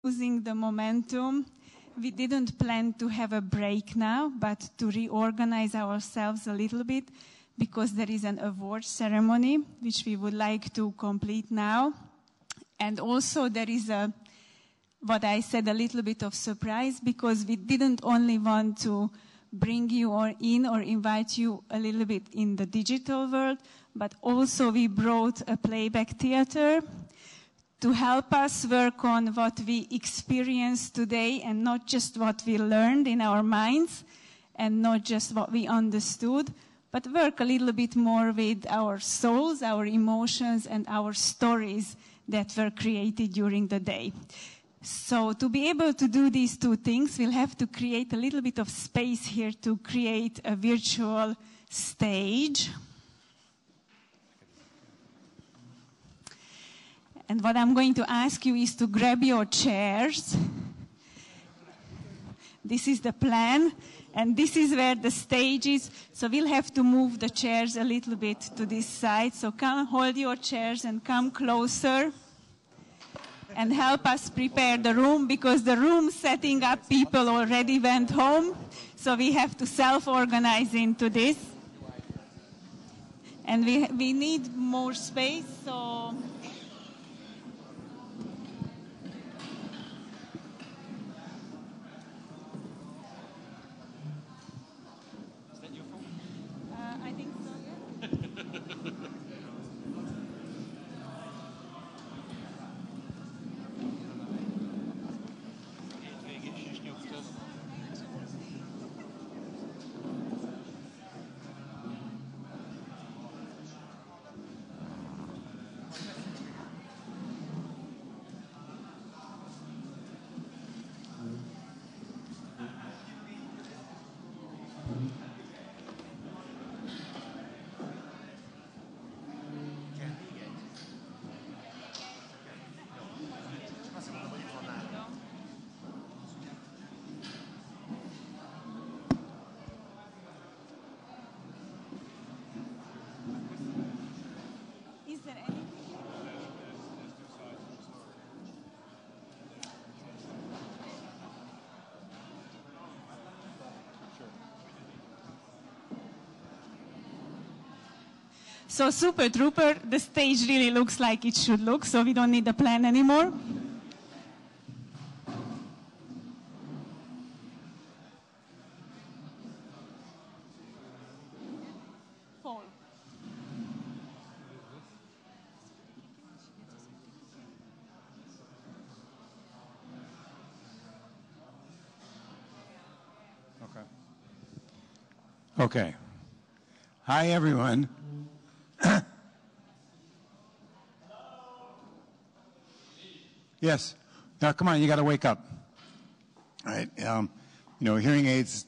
Losing the momentum. We didn't plan to have a break now, but to reorganize ourselves a little bit because there is an award ceremony which we would like to complete now. And also there is what I said, a little bit of surprise because we didn't only want to bring you in or invite you a little bit in the digital world, but also we brought a playback theater to help us work on what we experience today and not just what we learned in our minds and not just what we understood, but work a little bit more with our souls, our emotions, and our stories that were created during the day. So to be able to do these two things, we'll have to create a little bit of space here to create a virtual stage. And what I'm going to ask you is to grab your chairs. This is the plan, and this is where the stage is. So we'll have to move the chairs a little bit to this side. So come, hold your chairs and come closer and help us prepare the room, because the room setting up people already went home. So we have to self-organize into this. And we need more space, so... So Super Trooper, the stage really looks like it should look, so we don't need the plan anymore. Paul. Okay. Hi, everyone. Yes. Now, come on, you got to wake up. All right. Hearing aids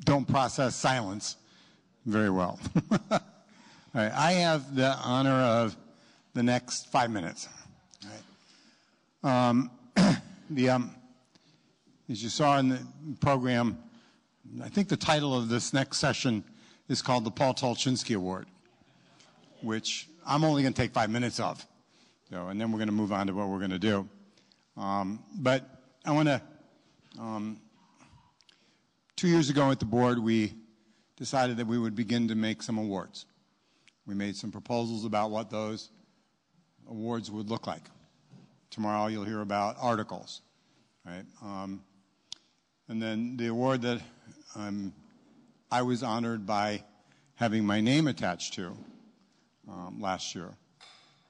don't process silence very well. All right. I have the honor of the next 5 minutes. All right. As you saw in the program, I think the title of this next session is called the Paul Tolchinsky Award, which I'm only going to take 5 minutes of. And then we're going to move on to what we're going to do. But I want to, 2 years ago at the board, we decided that we would begin to make some awards. We made some proposals about what those awards would look like. Tomorrow you'll hear about articles, right? And then the award that I was honored by having my name attached to last year.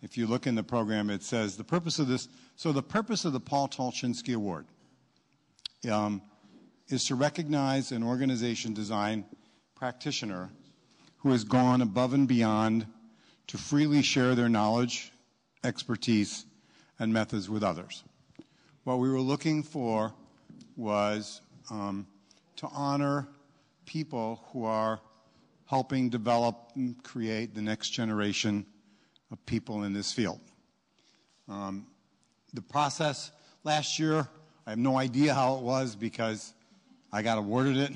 If you look in the program, it says the purpose of this. So the purpose of the Paul Tolchinsky Award is to recognize an organization design practitioner who has gone above and beyond to freely share their knowledge, expertise, and methods with others. What we were looking for was to honor people who are helping develop and create the next generation of people in this field. The process last year, I have no idea how it was because I got awarded it,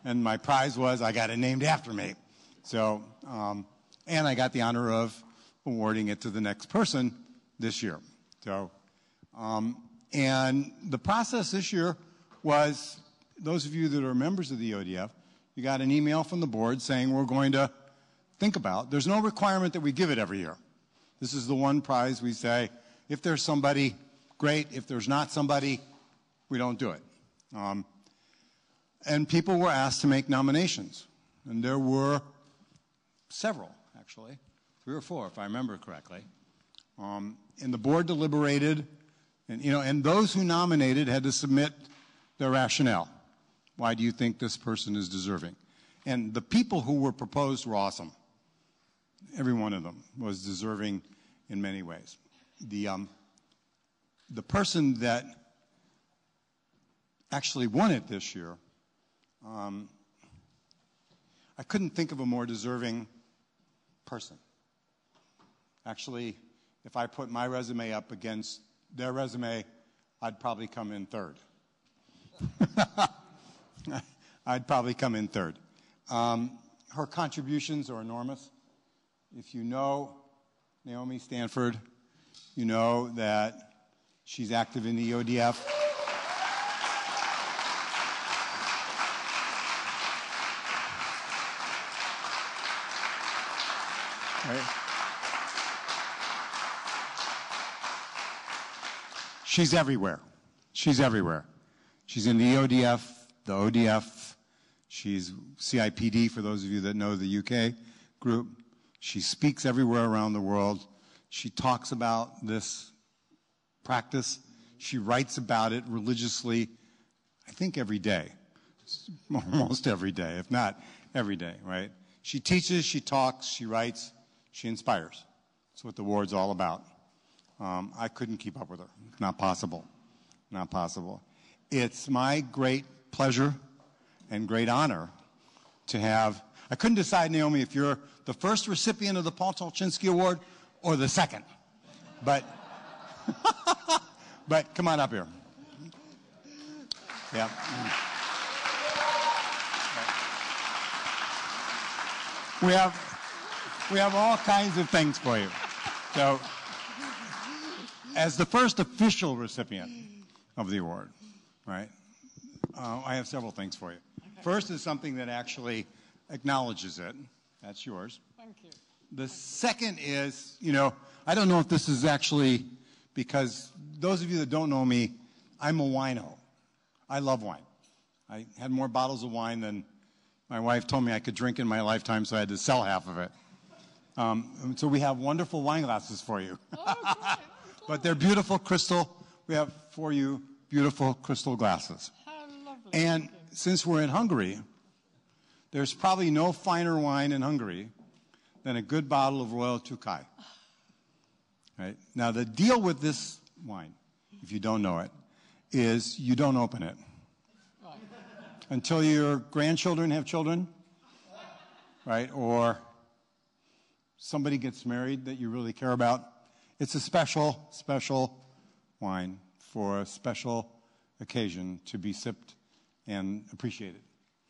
and my prize was I got it named after me. So, and I got the honor of awarding it to the next person this year. So, And the process this year was, those of you that are members of the EODF, you got an email from the board saying we're going to think about. There's no requirement that we give it every year. This is the one prize we say, if there's somebody, great. If there's not somebody, we don't do it. And people were asked to make nominations. And there were several, actually, 3 or 4, if I remember correctly. And the board deliberated, and those who nominated had to submit their rationale. Why do you think this person is deserving? And the people who were proposed were awesome. Every one of them was deserving in many ways. The person that actually won it this year, I couldn't think of a more deserving person. Actually, if I put my resume up against their resume, I'd probably come in third. I'd probably come in third. Her contributions are enormous. If you know Naomi Stanford, you know that she's active in the EODF. Right. She's everywhere. She's everywhere. She's in the EODF, the ODF. She's CIPD, for those of you that know the UK group. She speaks everywhere around the world. She talks about this practice. She writes about it religiously, I think every day. Almost every day, if not every day, right? She teaches, she talks, she writes, she inspires. That's what the award's all about. I couldn't keep up with her. Not possible. Not possible. It's my great pleasure and great honor to have, I couldn't decide, Naomi, if you're the first recipient of the Paul Tolchinsky Award or the second. But, but come on up here. Yeah. We have all kinds of things for you. So, as the first official recipient of the award, right, I have several things for you. Okay. First is something that actually acknowledges it. That's yours. Thank you. The second is, I don't know if this is actually, because those of you that don't know me, I'm a wino. I love wine. I had more bottles of wine than my wife told me I could drink in my lifetime, so I had to sell half of it. So we have wonderful wine glasses for you. Oh, great. But they're beautiful crystal. We have for you beautiful crystal glasses. How lovely. And since we're in Hungary, there's probably no finer wine in Hungary than a good bottle of Royal Tokaj. Right? Now, the deal with this wine, if you don't know it, is you don't open it. Right. Until your grandchildren have children, right? Or somebody gets married that you really care about. It's a special, special wine for a special occasion to be sipped and appreciated.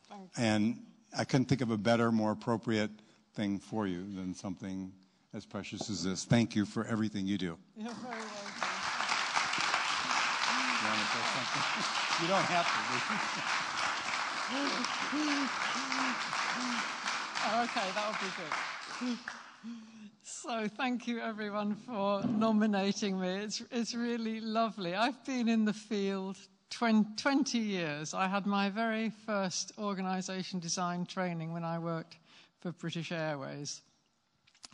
Thank you. And I couldn't think of a better, more appropriate thing for you than something as precious as this. Thank you for everything you do. You're very welcome. You want to say something? You don't have to. Okay, that would be good. So thank you everyone for nominating me. It's really lovely. I've been in the field 20 years. I had my very first organisation design training when I worked for British Airways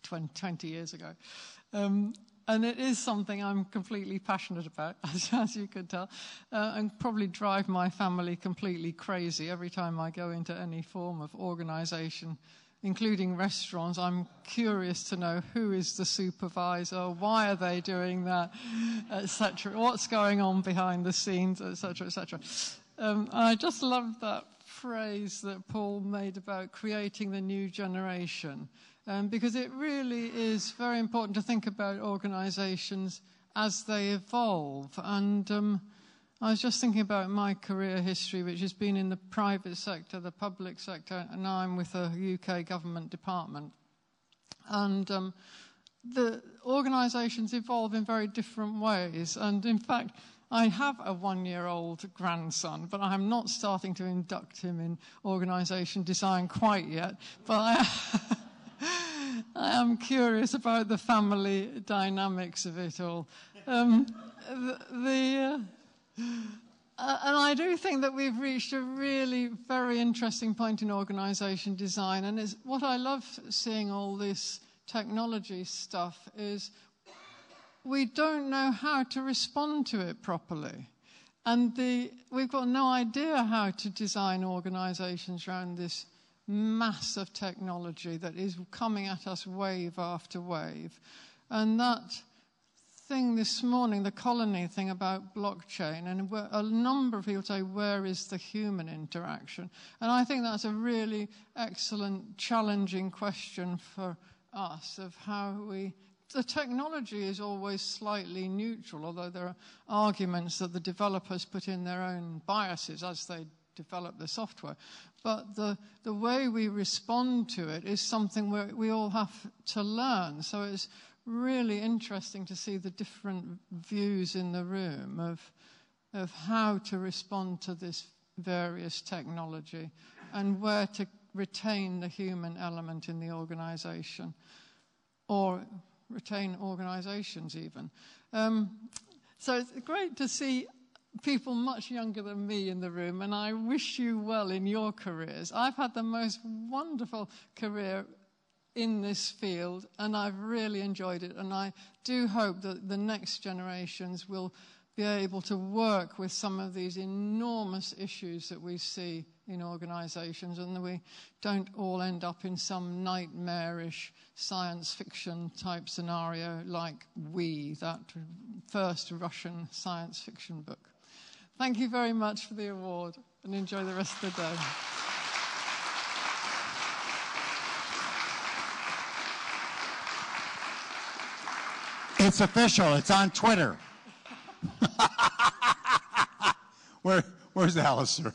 20 years ago. And it is something I'm completely passionate about, as you could tell, and probably drive my family completely crazy every time I go into any form of organisation, including restaurants. I'm curious to know who is the supervisor, why are they doing that, etc. What's going on behind the scenes, etc., etc. I just love that phrase that Paul made about creating the new generation, because it really is very important to think about organisations as they evolve. And I was just thinking about my career history, which has been in the private sector, the public sector, and now I'm with a UK government department. And the organisations evolve in very different ways. And in fact, I have a 1-year-old grandson, but I'm not starting to induct him in organisation design quite yet. But I am curious about the family dynamics of it all. And I do think that we've reached a really very interesting point in organisation design. And what I love seeing all this technology stuff is we don't know how to respond to it properly. And we've got no idea how to design organisations around this mass of technology that is coming at us wave after wave. And that thing this morning, the colony thing about blockchain, and a number of people say, where is the human interaction? And I think that's a really excellent, challenging question for us of how the technology is always slightly neutral, although there are arguments that the developers put in their own biases as they develop the software. But the way we respond to it is something where we all have to learn. So it's really interesting to see the different views in the room of how to respond to this various technology and where to retain the human element in the organisation, or retain organisations even. So it's great to see people much younger than me in the room, and I wish you well in your careers. I've had the most wonderful career in this field, and I've really enjoyed it, and I do hope that the next generations will be able to work with some of these enormous issues that we see in organisations, and that we don't all end up in some nightmarish science fiction type scenario like that first Russian science fiction book. Thank you very much for the award, and enjoy the rest of the day. It's official. It's on Twitter. Where's Alistair?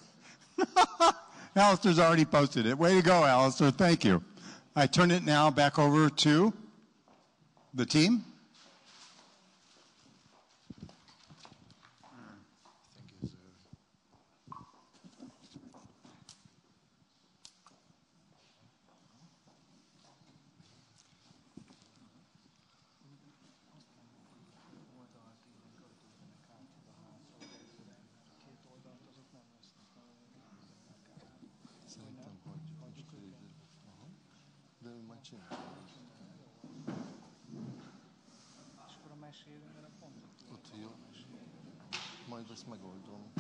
Alistair's already posted it. Way to go, Alistair. Thank you. I turn it now back over to the team. Majd ezt megoldom.